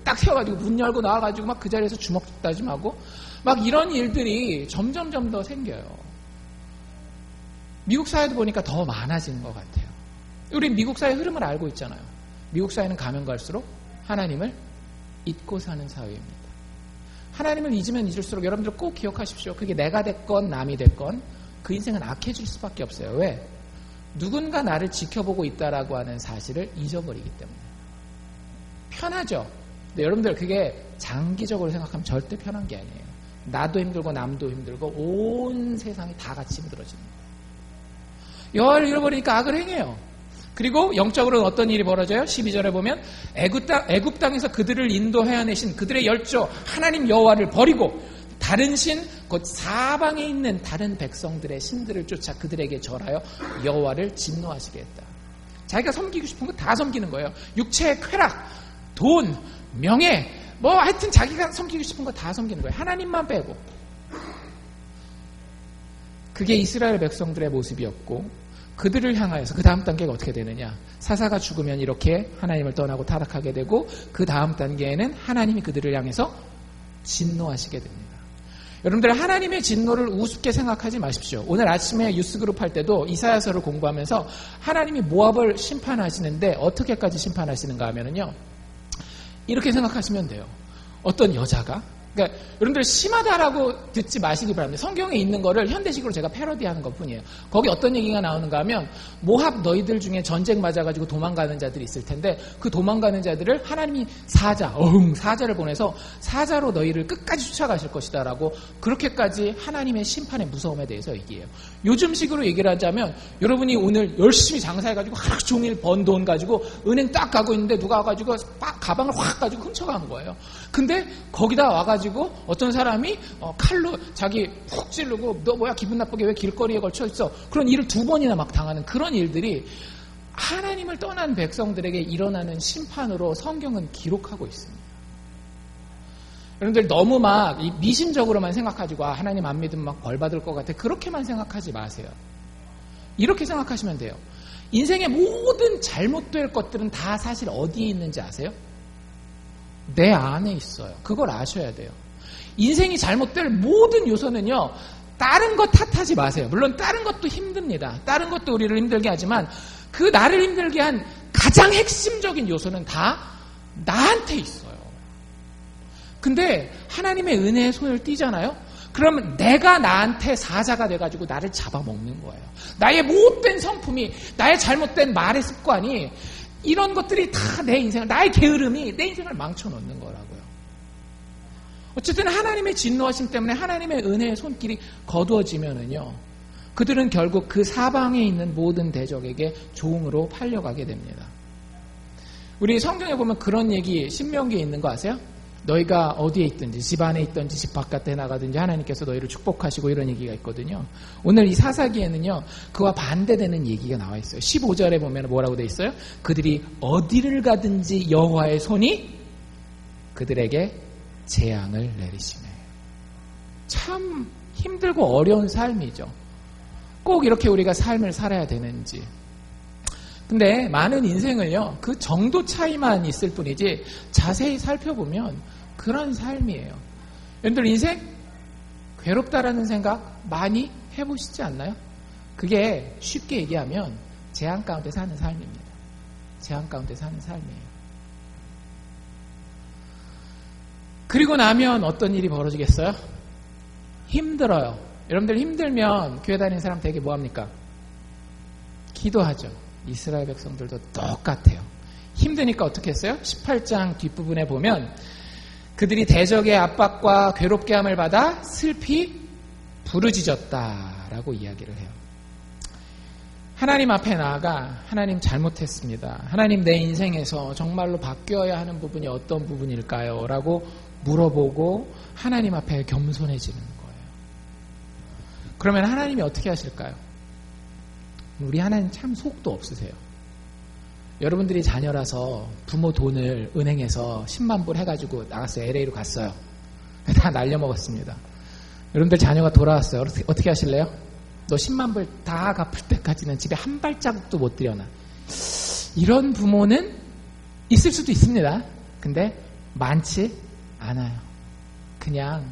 딱 세워가지고 문 열고 나와가지고 막 그 자리에서 주먹 다짐하고 막 이런 일들이 점점 더 생겨요. 미국 사회도 보니까 더 많아진 것 같아요. 우리 미국 사회 흐름을 알고 있잖아요. 미국 사회는 가면 갈수록 하나님을 잊고 사는 사회입니다. 하나님을 잊으면 잊을수록 여러분들 꼭 기억하십시오. 그게 내가 됐건 남이 됐건 그 인생은 악해질 수밖에 없어요. 왜? 누군가 나를 지켜보고 있다라고 하는 사실을 잊어버리기 때문에. 편하죠. 근데 여러분들 그게 장기적으로 생각하면 절대 편한 게 아니에요. 나도 힘들고 남도 힘들고 온 세상이 다 같이 힘들어지는 거예요. 여호와를 잃어버리니까 악을 행해요. 그리고 영적으로는 어떤 일이 벌어져요? 12절에 보면 애굽 땅에서 그들을 인도해내신 그들의 열조 하나님 여호와를 버리고 다른 신, 곧 사방에 있는 다른 백성들의 신들을 쫓아 그들에게 절하여 여호와를 진노하시게 했다. 자기가 섬기고 싶은 거 다 섬기는 거예요. 육체의 쾌락, 돈, 명예, 뭐 하여튼 자기가 섬기고 싶은 거 다 섬기는 거예요. 하나님만 빼고. 그게 이스라엘 백성들의 모습이었고, 그들을 향하여서 그 다음 단계가 어떻게 되느냐. 사사가 죽으면 이렇게 하나님을 떠나고 타락하게 되고, 그 다음 단계에는 하나님이 그들을 향해서 진노하시게 됩니다. 여러분들 하나님의 진노를 우습게 생각하지 마십시오. 오늘 아침에 유스그룹 할 때도 이사야서를 공부하면서 하나님이 모압을 심판하시는데 어떻게까지 심판하시는가 하면은요, 이렇게 생각하시면 돼요. 어떤 여자가, 그러니까 여러분들 심하다라고 듣지 마시기 바랍니다. 성경에 있는 거를 현대식으로 제가 패러디하는 것뿐이에요. 거기 어떤 얘기가 나오는가 하면 모압 너희들 중에 전쟁 맞아가지고 도망가는 자들이 있을 텐데 그 도망가는 자들을 하나님이 사자를 보내서 사자로 너희를 끝까지 쫓아가실 것이다 라고 그렇게까지 하나님의 심판의 무서움에 대해서 얘기해요. 요즘식으로 얘기를 하자면 여러분이 오늘 열심히 장사해가지고 하루 종일 번 돈 가지고 은행 딱 가고 있는데 누가 와가지고 가방을 확 가지고 훔쳐가는 거예요. 근데 거기다 와가지고 어떤 사람이 칼로 자기 훅 찌르고 너 뭐야 기분 나쁘게 왜 길거리에 걸쳐 있어, 그런 일을 2번이나 막 당하는 그런 일들이 하나님을 떠난 백성들에게 일어나는 심판으로 성경은 기록하고 있습니다. 여러분들 너무 막 미심적으로만 생각하지고 하나님 안 믿으면 막 벌 받을 것 같아, 그렇게만 생각하지 마세요. 이렇게 생각하시면 돼요. 인생의 모든 잘못될 것들은 다 사실 어디에 있는지 아세요? 내 안에 있어요. 그걸 아셔야 돼요. 인생이 잘못될 모든 요소는요, 다른 것 탓하지 마세요. 물론 다른 것도 힘듭니다. 다른 것도 우리를 힘들게 하지만 그 나를 힘들게 한 가장 핵심적인 요소는 다 나한테 있어요. 근데 하나님의 은혜의 손을 띄잖아요? 그러면 내가 나한테 사자가 돼가지고 나를 잡아먹는 거예요. 나의 못된 성품이, 나의 잘못된 말의 습관이, 이런 것들이 다 내 인생을, 나의 게으름이 내 인생을 망쳐놓는 거라고요. 어쨌든 하나님의 진노하심 때문에 하나님의 은혜의 손길이 거두어지면은요, 그들은 결국 그 사방에 있는 모든 대적에게 종으로 팔려가게 됩니다. 우리 성경에 보면 그런 얘기 신명기에 있는 거 아세요? 너희가 어디에 있든지, 집 안에 있든지 집 바깥에 나가든지 하나님께서 너희를 축복하시고, 이런 얘기가 있거든요. 오늘 이 사사기에는요, 그와 반대되는 얘기가 나와 있어요. 15절에 보면 뭐라고 돼 있어요? 그들이 어디를 가든지 여호와의 손이 그들에게 재앙을 내리시네. 참 힘들고 어려운 삶이죠. 꼭 이렇게 우리가 삶을 살아야 되는지. 근데 많은 인생을요, 그 정도 차이만 있을 뿐이지 자세히 살펴보면 그런 삶이에요. 여러분들 인생 괴롭다라는 생각 많이 해보시지 않나요? 그게 쉽게 얘기하면 재앙 가운데 사는 삶입니다. 재앙 가운데 사는 삶이에요. 그리고 나면 어떤 일이 벌어지겠어요? 힘들어요. 여러분들 힘들면 교회 다니는 사람 되게 뭐합니까? 기도하죠. 이스라엘 백성들도 똑같아요. 힘드니까 어떻게 했어요? 18장 뒷부분에 보면 그들이 대적의 압박과 괴롭게 함을 받아 슬피 부르짖었다라고 이야기를 해요. 하나님 앞에 나아가 하나님 잘못했습니다. 하나님 내 인생에서 정말로 바뀌어야 하는 부분이 어떤 부분일까요? 라고 물어보고 하나님 앞에 겸손해지는 거예요. 그러면 하나님이 어떻게 하실까요? 우리 하나님 참 속도 없으세요. 여러분들이 자녀라서 부모 돈을 은행에서 10만 불 해가지고 나갔어요. LA로 갔어요. 다 날려먹었습니다. 여러분들 자녀가 돌아왔어요. 어떻게 하실래요? 너 10만 불 다 갚을 때까지는 집에 한 발자국도 못 들여놔. 이런 부모는 있을 수도 있습니다. 근데 많지 않아요. 그냥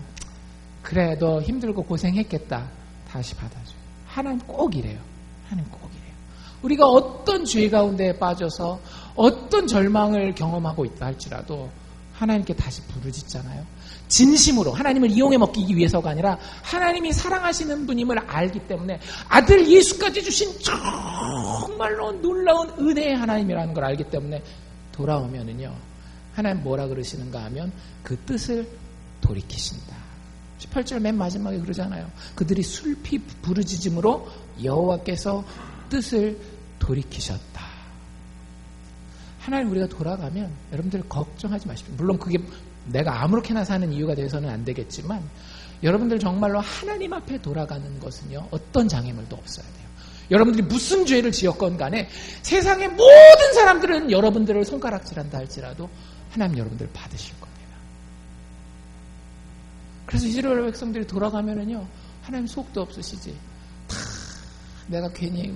그래 너 힘들고 고생했겠다. 다시 받아줘요. 하나님 꼭 이래요. 하나님 꼭 이래요. 우리가 어떤 죄 가운데 빠져서 어떤 절망을 경험하고 있다 할지라도 하나님께 다시 부르짖잖아요. 진심으로 하나님을 이용해 먹기 위해서가 아니라 하나님이 사랑하시는 분임을 알기 때문에 아들 예수까지 주신 정말로 놀라운 은혜의 하나님이라는 걸 알기 때문에 돌아오면은요, 하나님 뭐라 그러시는가 하면 그 뜻을 돌이키신다. 18절 맨 마지막에 그러잖아요. 그들이 슬피 부르짖음으로 여호와께서 뜻을 돌이키셨다. 하나님 우리가 돌아가면 여러분들 걱정하지 마십시오. 물론 그게 내가 아무렇게나 사는 이유가 돼서는 안 되겠지만 여러분들 정말로 하나님 앞에 돌아가는 것은요, 어떤 장애물도 없어야 돼요. 여러분들이 무슨 죄를 지었건 간에 세상의 모든 사람들은 여러분들을 손가락질한다 할지라도 하나님 여러분들 받으실 겁니다. 그래서 이스라엘 백성들이 돌아가면은요, 하나님 속도 없으시지. 다 내가 괜히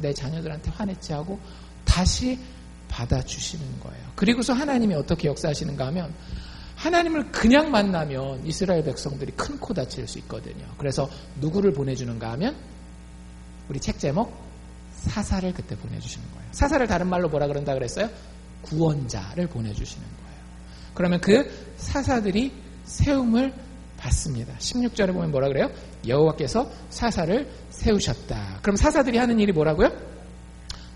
내 자녀들한테 화냈지 하고 다시 받아주시는 거예요. 그리고서 하나님이 어떻게 역사하시는가 하면 하나님을 그냥 만나면 이스라엘 백성들이 큰 코 다칠 수 있거든요. 그래서 누구를 보내주는가 하면 우리 책 제목 사사를 그때 보내주시는 거예요. 사사를 다른 말로 뭐라 그런다 그랬어요? 구원자를 보내주시는 거예요. 그러면 그 사사들이 세움을 받습니다. 16절에 보면 뭐라 그래요? 여호와께서 사사를 세우셨다. 그럼 사사들이 하는 일이 뭐라고요?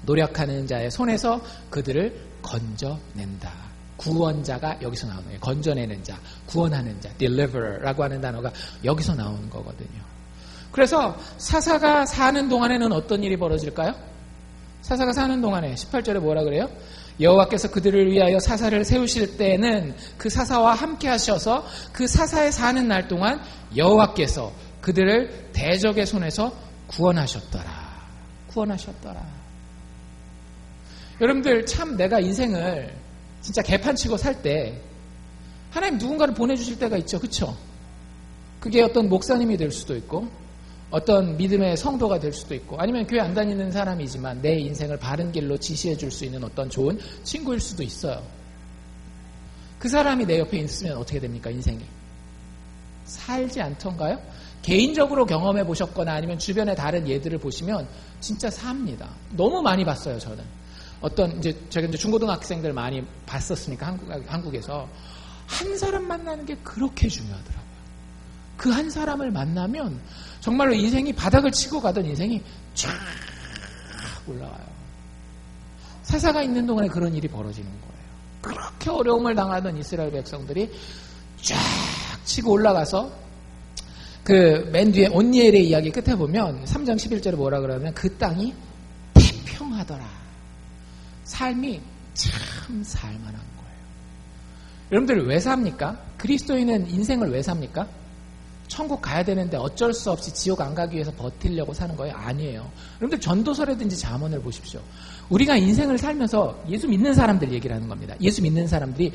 노력하는 자의 손에서 그들을 건져낸다. 구원자가 여기서 나오는 거예요. 건져내는 자, 구원하는 자, deliverer라고 하는 단어가 여기서 나오는 거거든요. 그래서 사사가 사는 동안에는 어떤 일이 벌어질까요? 사사가 사는 동안에 18절에 뭐라 그래요? 여호와께서 그들을 위하여 사사를 세우실 때에는 그 사사와 함께 하셔서 그 사사에 사는 날 동안 여호와께서 그들을 대적의 손에서 구원하셨더라. 구원하셨더라. 여러분들 참 내가 인생을 진짜 개판치고 살 때 하나님 누군가를 보내주실 때가 있죠. 그렇죠? 그게 어떤 목사님이 될 수도 있고 어떤 믿음의 성도가 될 수도 있고 아니면 교회 안 다니는 사람이지만 내 인생을 바른 길로 지시해 줄 수 있는 어떤 좋은 친구일 수도 있어요. 그 사람이 내 옆에 있으면 어떻게 됩니까? 인생이 살지 않던가요? 개인적으로 경험해 보셨거나 아니면 주변의 다른 예들을 보시면 진짜 삽니다. 너무 많이 봤어요. 저는 어떤 제가 중고등학생들 많이 봤었으니까 한국에서 한 사람 만나는 게 그렇게 중요하더라고요. 그 한 사람을 만나면 정말로 인생이 바닥을 치고 가던 인생이 쫙 올라와요. 사사가 있는 동안에 그런 일이 벌어지는 거예요. 그렇게 어려움을 당하던 이스라엘 백성들이 쫙 치고 올라가서 그 맨 뒤에 온니엘의 이야기 끝에 보면 3장 11절에 뭐라 그러면 그 땅이 태평하더라. 삶이 참 살만한 거예요. 여러분들 왜 삽니까? 그리스도인은 인생을 왜 삽니까? 천국 가야 되는데 어쩔 수 없이 지옥 안 가기 위해서 버티려고 사는 거예요? 아니에요. 여러분들 전도서라든지 잠언을 보십시오. 우리가 인생을 살면서 예수 믿는 사람들 얘기를 하는 겁니다. 예수 믿는 사람들이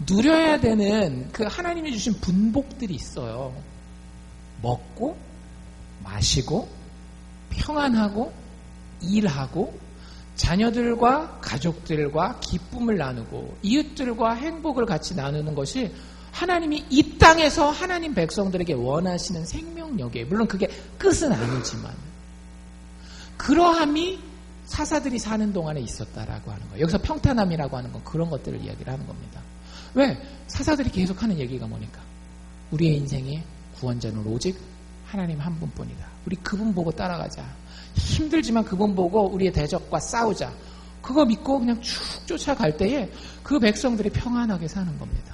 누려야 되는 그 하나님이 주신 분복들이 있어요. 먹고 마시고 평안하고 일하고 자녀들과 가족들과 기쁨을 나누고 이웃들과 행복을 같이 나누는 것이 하나님이 이 땅에서 하나님 백성들에게 원하시는 생명력이에요. 물론 그게 끝은 아니지만 그러함이 사사들이 사는 동안에 있었다라고 하는 거예요. 여기서 평탄함이라고 하는 건 그런 것들을 이야기를 하는 겁니다. 왜? 사사들이 계속하는 얘기가 뭐니까? 우리의 인생의 구원자는 오직 하나님 한 분뿐이다. 우리 그분 보고 따라가자. 힘들지만 그분 보고 우리의 대적과 싸우자. 그거 믿고 그냥 쭉 쫓아갈 때에 그 백성들이 평안하게 사는 겁니다.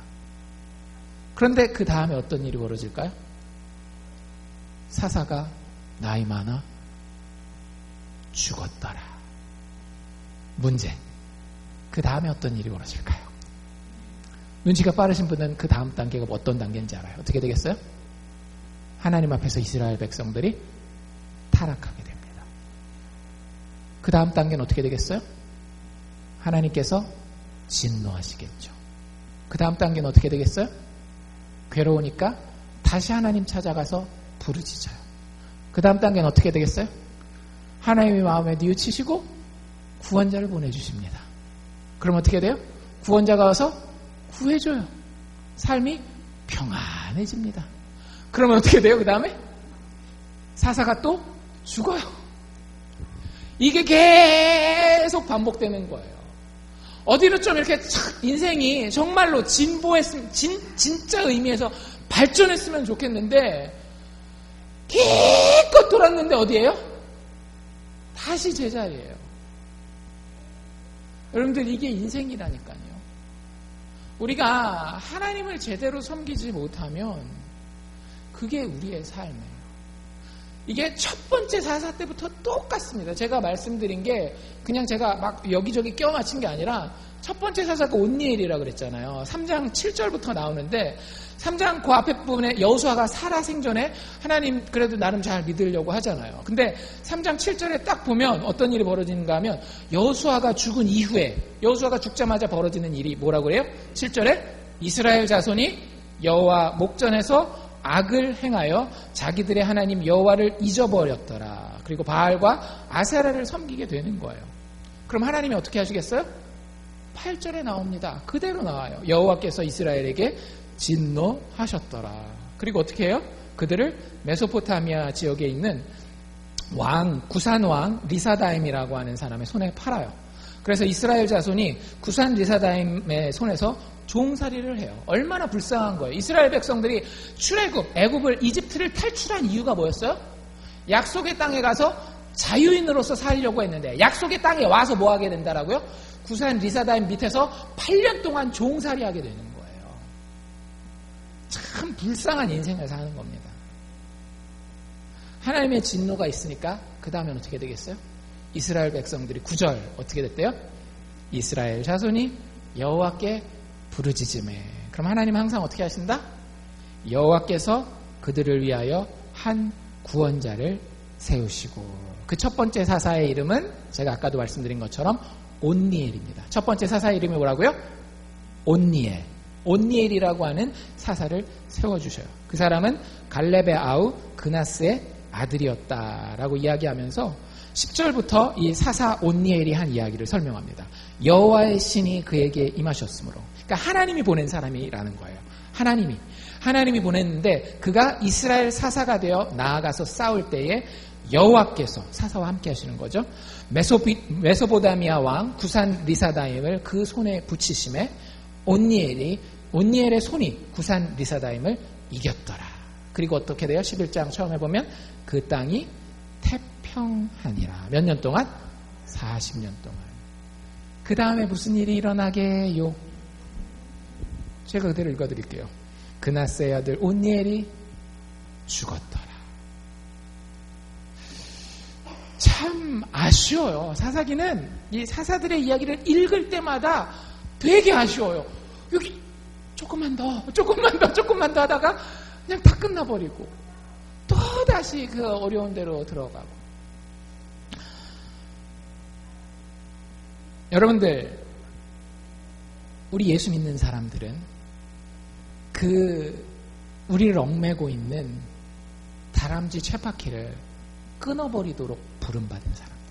그런데 그 다음에 어떤 일이 벌어질까요? 사사가 나이 많아 죽었더라. 문제. 그 다음에 어떤 일이 벌어질까요? 눈치가 빠르신 분은 그 다음 단계가 어떤 단계인지 알아요. 어떻게 되겠어요? 하나님 앞에서 이스라엘 백성들이 타락하게 됩니다. 그 다음 단계는 어떻게 되겠어요? 하나님께서 진노하시겠죠. 그 다음 단계는 어떻게 되겠어요? 괴로우니까 다시 하나님 찾아가서 부르짖어요. 그 다음 단계는 어떻게 되겠어요? 하나님의 마음에 뉘우치시고 구원자를 보내주십니다. 그럼 어떻게 돼요? 구원자가 와서 구해줘요. 삶이 평안해집니다. 그러면 어떻게 돼요? 그 다음에 사사가 또 죽어요. 이게 계속 반복되는 거예요. 어디로 좀 이렇게 인생이 정말로 진보했으면, 진짜 의미에서 발전했으면 좋겠는데, 기껏 돌았는데 어디예요? 다시 제자리예요. 여러분들, 이게 인생이라니까요. 우리가 하나님을 제대로 섬기지 못하면 그게 우리의 삶이에요. 이게 첫 번째 사사 때부터 똑같습니다. 제가 말씀드린 게 그냥 제가 막 여기저기 껴 맞춘 게 아니라 첫 번째 사사가 온니엘이라고 그랬잖아요. 3장 7절부터 나오는데 3장 그 앞에 부분에 여호수아가 살아 생전에 하나님 그래도 나름 잘 믿으려고 하잖아요. 근데 3장 7절에 딱 보면 어떤 일이 벌어지는가 하면 여호수아가 죽은 이후에 여호수아가 죽자마자 벌어지는 일이 뭐라고 그래요? 7절에 이스라엘 자손이 여호와 목전에서 악을 행하여 자기들의 하나님 여호와를 잊어버렸더라. 그리고 바알과 아세라를 섬기게 되는 거예요. 그럼 하나님이 어떻게 하시겠어요? 8절에 나옵니다. 그대로 나와요. 여호와께서 이스라엘에게 진노하셨더라. 그리고 어떻게 해요? 그들을 메소포타미아 지역에 있는 구산 왕 리사다임이라고 하는 사람의 손에 팔아요. 그래서 이스라엘 자손이 구산 리사다임의 손에서 종살이를 해요. 얼마나 불쌍한 거예요. 이스라엘 백성들이 애굽을 이집트를 탈출한 이유가 뭐였어요? 약속의 땅에 가서 자유인으로서 살려고 했는데 약속의 땅에 와서 뭐 하게 된다라고요? 구산 리사다임 밑에서 8년 동안 종살이 하게 되는 거예요. 참 불쌍한 인생을 사는 겁니다. 하나님의 진노가 있으니까 그 다음엔 어떻게 되겠어요? 이스라엘 백성들이 9절 어떻게 됐대요? 이스라엘 자손이 여호와께 부르짖음에. 그럼 하나님 항상 어떻게 하신다? 여호와께서 그들을 위하여 한 구원자를 세우시고. 그 첫 번째 사사의 이름은 제가 아까도 말씀드린 것처럼 온니엘입니다. 첫 번째 사사의 이름이 뭐라고요? 온니엘. 온니엘이라고 하는 사사를 세워주셔요. 그 사람은 갈렙의 아우 그나스의 아들이었다라고 이야기하면서 10절부터 이 사사 온니엘이 한 이야기를 설명합니다. 여호와의 신이 그에게 임하셨으므로. 그러니까 하나님이 보낸 사람이라는 거예요. 하나님이 보냈는데 그가 이스라엘 사사가 되어 나아가서 싸울 때에 여호와께서 사사와 함께 하시는 거죠. 메소포타미아 왕 구산 리사다임을 그 손에 붙이심에 온니엘의 손이 구산 리사다임을 이겼더라. 그리고 어떻게 돼요? 11장 처음에 보면 그 땅이 태평하니라. 몇 년 동안? 40년 동안. 그 다음에 무슨 일이 일어나게요? 제가 그대로 읽어드릴게요. 그나스의 아들 온니엘이 죽었더라. 참 아쉬워요. 사사기는 이 사사들의 이야기를 읽을 때마다 되게 아쉬워요. 여기 조금만 더 하다가 그냥 다 끝나버리고 또 다시 그 어려운 데로 들어가고. 여러분들, 우리 예수 믿는 사람들은 우리를 얽매고 있는 다람쥐 쳇바퀴를 끊어버리도록 부름받은 사람들입니다.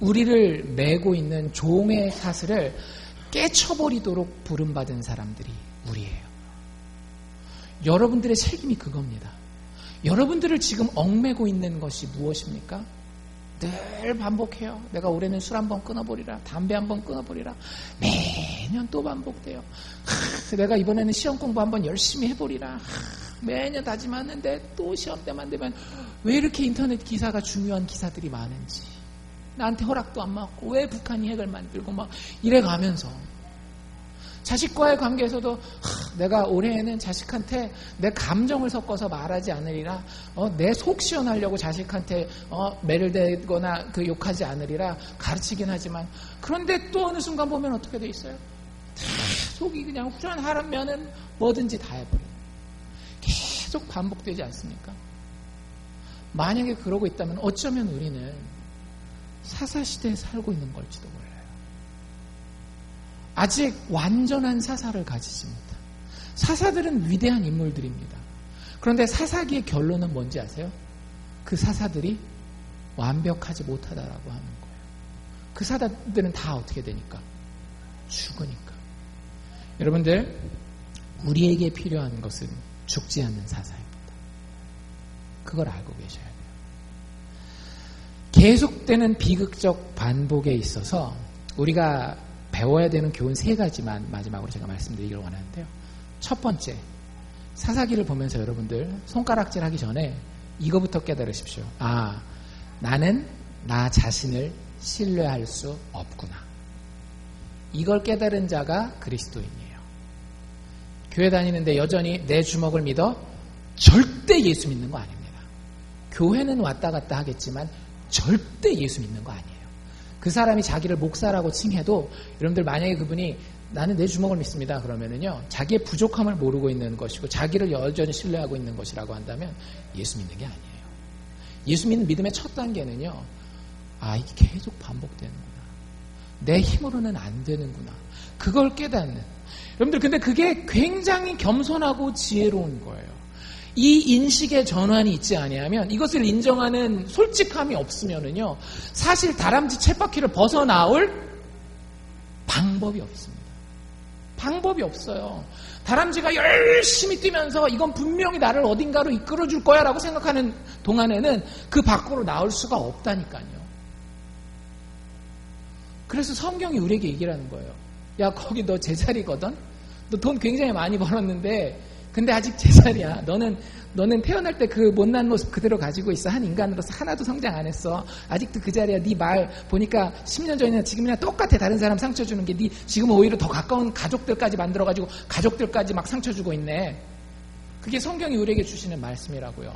우리를 매고 있는 종의 사슬을 깨쳐버리도록 부름받은 사람들이 우리예요. 여러분들의 책임이 그겁니다. 여러분들을 지금 얽매고 있는 것이 무엇입니까? 늘 반복해요. 내가 올해는 술 한번 끊어버리라. 담배 한번 끊어버리라. 매년 또 반복돼요. 내가 이번에는 시험 공부 한번 열심히 해버리라. 매년 다짐하는데 또 시험 때만 되면 왜 이렇게 인터넷 기사가 중요한 기사들이 많은지, 나한테 허락도 안 받고 왜 북한이 핵을 만들고 막 이래가면서 자식과의 관계에서도 내가 올해에는 자식한테 내 감정을 섞어서 말하지 않으리라, 내 속 시원하려고 자식한테 매를 대거나 욕하지 않으리라 가르치긴 하지만, 그런데 또 어느 순간 보면 어떻게 돼 있어요? 속이 그냥 후련하면은 뭐든지 다 해버려요. 계속 반복되지 않습니까? 만약에 그러고 있다면 어쩌면 우리는 사사시대에 살고 있는 걸지도 몰라요. 아직 완전한 사사를 가지지 못한. 사사들은 위대한 인물들입니다. 그런데 사사기의 결론은 뭔지 아세요? 그 사사들이 완벽하지 못하다라고 하는 거예요. 그 사사들은 다 어떻게 되니까? 죽으니까. 여러분들, 우리에게 필요한 것은 죽지 않는 사사입니다. 그걸 알고 계셔야 돼요. 계속되는 비극적 반복에 있어서 우리가 배워야 되는 교훈 3가지만 마지막으로 제가 말씀드리기를 원하는데요. 첫 번째, 사사기를 보면서 여러분들 손가락질 하기 전에 이거부터 깨달으십시오. 아, 나는 나 자신을 신뢰할 수 없구나. 이걸 깨달은 자가 그리스도인이에요. 교회 다니는데 여전히 내 주먹을 믿어? 절대 예수 믿는 거 아닙니다. 교회는 왔다 갔다 하겠지만 절대 예수 믿는 거 아니에요. 그 사람이 자기를 목사라고 칭해도 여러분들 만약에 그분이 나는 내 주먹을 믿습니다 그러면은요, 자기의 부족함을 모르고 있는 것이고 자기를 여전히 신뢰하고 있는 것이라고 한다면 예수 믿는 게 아니에요. 예수 믿는 믿음의 첫 단계는요, 아, 이게 계속 반복되는구나. 내 힘으로는 안 되는구나. 그걸 깨닫는. 여러분들, 근데 그게 굉장히 겸손하고 지혜로운 거예요. 이 인식의 전환이 있지 아니하면, 이것을 인정하는 솔직함이 없으면은요, 사실 다람쥐 쳇바퀴를 벗어나올 방법이 없습니다. 방법이 없어요. 다람쥐가 열심히 뛰면서 이건 분명히 나를 어딘가로 이끌어줄 거야 라고 생각하는 동안에는 그 밖으로 나올 수가 없다니까요. 그래서 성경이 우리에게 얘기를 하는 거예요. 야, 거기 너 제자리거든? 너 돈 굉장히 많이 벌었는데 근데 아직 제자리야. 너는 태어날 때 그 못난 모습 그대로 가지고 있어. 한 인간으로서 하나도 성장 안 했어. 아직도 그 자리야. 네 말 보니까 10년 전이나 지금이나 똑같아. 다른 사람 상처 주는 게. 네 지금 오히려 더 가까운 가족들까지 만들어가지고 가족들까지 막 상처 주고 있네. 그게 성경이 우리에게 주시는 말씀이라고요.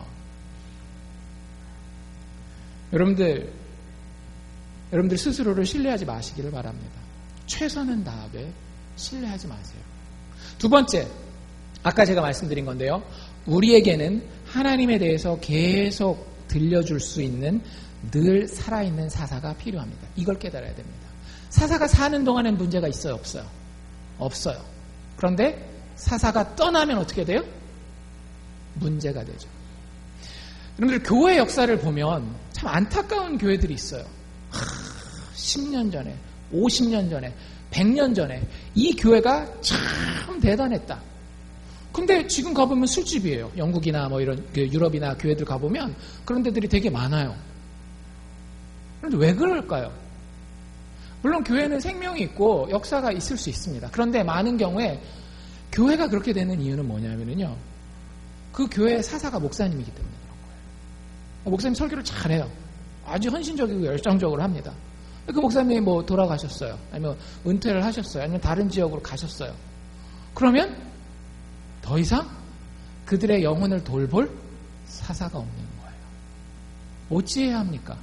여러분들 스스로를 신뢰하지 마시기를 바랍니다. 최선은 다하되 신뢰하지 마세요. 두 번째, 아까 제가 말씀드린 건데요. 우리에게는 하나님에 대해서 계속 들려줄 수 있는 늘 살아있는 사사가 필요합니다. 이걸 깨달아야 됩니다. 사사가 사는 동안엔 문제가 있어요? 없어요? 없어요. 그런데 사사가 떠나면 어떻게 돼요? 문제가 되죠. 여러분들 교회 역사를 보면 참 안타까운 교회들이 있어요. 10년 전에, 50년 전에, 100년 전에 이 교회가 참 대단했다. 근데 지금 가보면 술집이에요. 영국이나 뭐 이런 유럽이나 교회들 가보면 그런 데들이 되게 많아요. 그런데 왜 그럴까요? 물론 교회는 생명이 있고 역사가 있을 수 있습니다. 그런데 많은 경우에 교회가 그렇게 되는 이유는 뭐냐면요, 그 교회의 사사가 목사님이기 때문에 그런 거예요. 목사님 설교를 잘해요. 아주 헌신적이고 열정적으로 합니다. 그 목사님이 뭐 돌아가셨어요. 아니면 은퇴를 하셨어요. 아니면 다른 지역으로 가셨어요. 그러면 더 이상 그들의 영혼을 돌볼 사사가 없는 거예요. 어찌해야 합니까?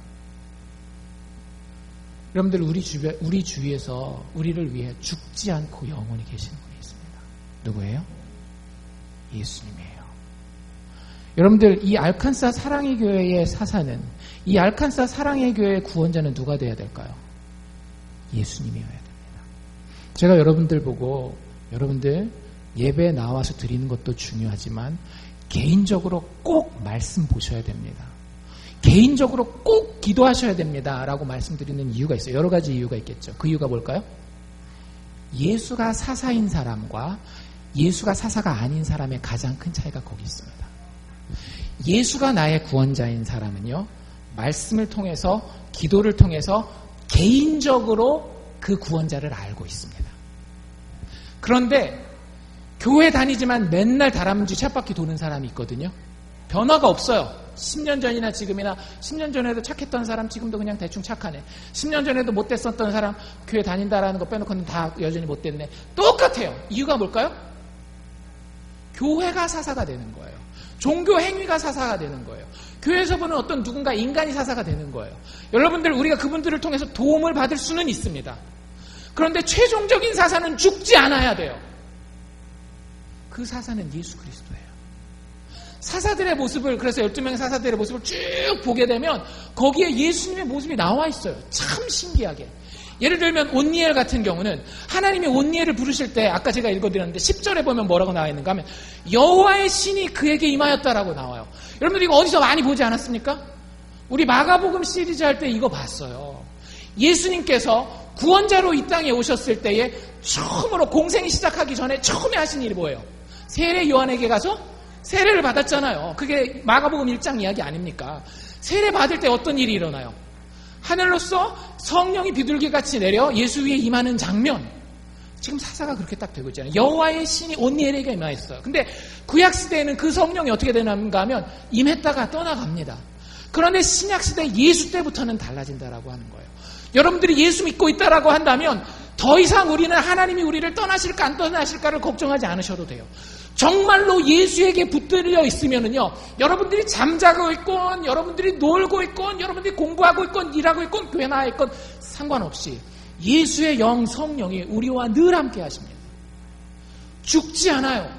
여러분들, 우리 주위에서 우리를 위해 죽지 않고 영원히 계시는 분이 있습니다. 누구예요? 예수님이에요. 여러분들, 이 알칸사 사랑의 교회의 사사는, 이 알칸사 사랑의 교회의 구원자는 누가 되어야 될까요? 예수님이어야 됩니다. 제가 여러분들 보고, 여러분들 예배에 나와서 드리는 것도 중요하지만 개인적으로 꼭 말씀 보셔야 됩니다. 개인적으로 꼭 기도하셔야 됩니다 라고 말씀드리는 이유가 있어요. 여러 가지 이유가 있겠죠. 그 이유가 뭘까요? 예수가 사사인 사람과 예수가 사사가 아닌 사람의 가장 큰 차이가 거기 있습니다. 예수가 나의 구원자인 사람은요, 말씀을 통해서, 기도를 통해서 개인적으로 그 구원자를 알고 있습니다. 그런데 교회 다니지만 맨날 다람쥐 쳇바퀴 도는 사람이 있거든요. 변화가 없어요. 10년 전이나 지금이나, 10년 전에도 착했던 사람 지금도 그냥 대충 착하네. 10년 전에도 못됐었던 사람 교회 다닌다라는 거 빼놓고는 다 여전히 못됐네. 똑같아요. 이유가 뭘까요? 교회가 사사가 되는 거예요. 종교 행위가 사사가 되는 거예요. 교회에서 보는 어떤 누군가 인간이 사사가 되는 거예요. 여러분들, 우리가 그분들을 통해서 도움을 받을 수는 있습니다. 그런데 최종적인 사사는 죽지 않아야 돼요. 그 사사는 예수 그리스도예요. 사사들의 모습을, 그래서 12명의 사사들의 모습을 쭉 보게 되면 거기에 예수님의 모습이 나와 있어요. 참 신기하게. 예를 들면 온니엘 같은 경우는 하나님이 온니엘을 부르실 때, 아까 제가 읽어드렸는데 10절에 보면 뭐라고 나와 있는가 하면 여호와의 신이 그에게 임하였다라고 나와요. 여러분들 이거 어디서 많이 보지 않았습니까? 우리 마가복음 시리즈 할 때 이거 봤어요. 예수님께서 구원자로 이 땅에 오셨을 때에 처음으로 공생이 시작하기 전에 처음에 하신 일이 뭐예요? 세례 요한에게 가서 세례를 받았잖아요. 그게 마가복음 1장 이야기 아닙니까? 세례 받을 때 어떤 일이 일어나요? 하늘로서 성령이 비둘기같이 내려 예수 위에 임하는 장면. 지금 사사가 그렇게 딱 되고 있잖아요. 여호와의 신이 온니엘에게 임하였어요. 근데 구약시대에는 그 성령이 어떻게 되는가 하면 임했다가 떠나갑니다. 그런데 신약시대 예수 때부터는 달라진다라고 하는 거예요. 여러분들이 예수 믿고 있다라고 한다면 더 이상 우리는 하나님이 우리를 떠나실까 안 떠나실까를 걱정하지 않으셔도 돼요. 정말로 예수에게 붙들려 있으면은요, 여러분들이 잠자고 있건, 여러분들이 놀고 있건, 여러분들이 공부하고 있건, 일하고 있건, 교회 나와 있건 상관없이 예수의 영 성령이 우리와 늘 함께 하십니다. 죽지 않아요.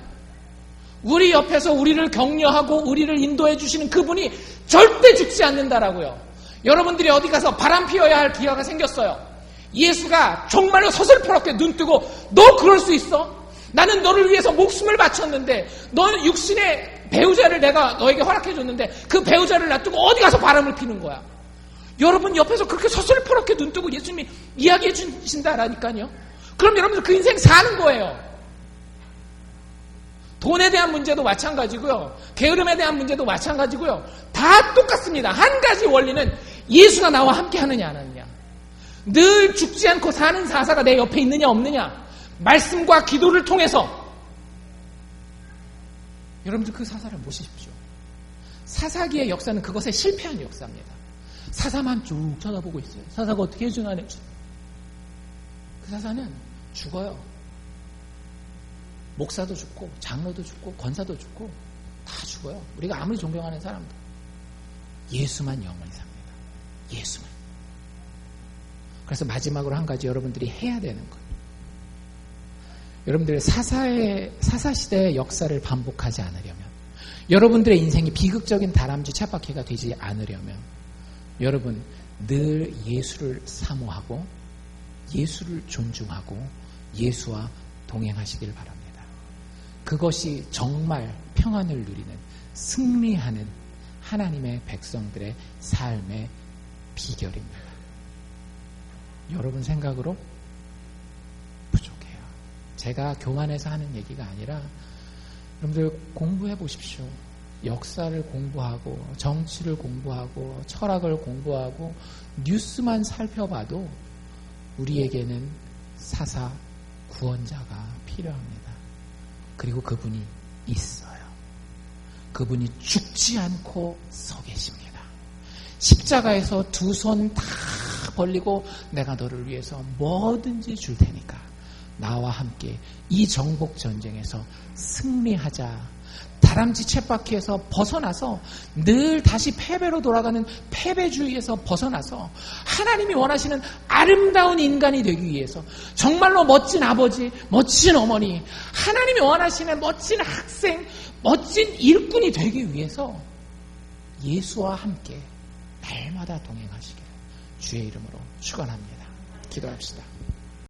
우리 옆에서 우리를 격려하고 우리를 인도해 주시는 그분이 절대 죽지 않는다라고요. 여러분들이 어디 가서 바람 피워야 할 기회가 생겼어요. 예수가 정말로 서슬퍼렇게 눈 뜨고 너 그럴 수 있어? 나는 너를 위해서 목숨을 바쳤는데 너는 육신의 배우자를 내가 너에게 허락해 줬는데 그 배우자를 놔두고 어디 가서 바람을 피는 거야. 여러분 옆에서 그렇게 서슬퍼렇게 눈 뜨고 예수님이 이야기해 주신다라니까요. 그럼 여러분들 그 인생 사는 거예요. 돈에 대한 문제도 마찬가지고요. 게으름에 대한 문제도 마찬가지고요. 다 똑같습니다. 한 가지 원리는 예수가 나와 함께 하느냐 안 하느냐. 늘 죽지 않고 사는 사사가 내 옆에 있느냐 없느냐. 말씀과 기도를 통해서 여러분들 그 사사를 모시십시오. 사사기의 역사는 그것에 실패한 역사입니다. 사사만 쭉 쳐다보고 있어요. 사사가 어떻게 해주나 그 사사는 죽어요. 목사도 죽고 장로도 죽고 권사도 죽고 다 죽어요. 우리가 아무리 존경하는 사람도 예수만 영원히 삽니다. 예수만. 그래서 마지막으로 한 가지 여러분들이 해야 되는 거예요. 여러분들 사사시대의 역사를 반복하지 않으려면, 여러분들의 인생이 비극적인 다람쥐 쳇바퀴가 되지 않으려면 여러분 늘 예수를 사모하고 예수를 존중하고 예수와 동행하시길 바랍니다. 그것이 정말 평안을 누리는, 승리하는 하나님의 백성들의 삶의 비결입니다. 여러분 생각으로 부족해요. 제가 교만해서 하는 얘기가 아니라 여러분들 공부해 보십시오. 역사를 공부하고 정치를 공부하고 철학을 공부하고 뉴스만 살펴봐도 우리에게는 사사 구원자가 필요합니다. 그리고 그분이 있어요. 그분이 죽지 않고 서 계십니다. 십자가에서 두 손 다 벌리고 내가 너를 위해서 뭐든지 줄 테니까 나와 함께 이 정복 전쟁에서 승리하자. 다람쥐 쳇바퀴에서 벗어나서 늘 다시 패배로 돌아가는 패배주의에서 벗어나서 하나님이 원하시는 아름다운 인간이 되기 위해서, 정말로 멋진 아버지, 멋진 어머니, 하나님이 원하시는 멋진 학생, 멋진 일꾼이 되기 위해서 예수와 함께 날마다 동행하시기를 주의 이름으로 축원합니다. 기도합시다.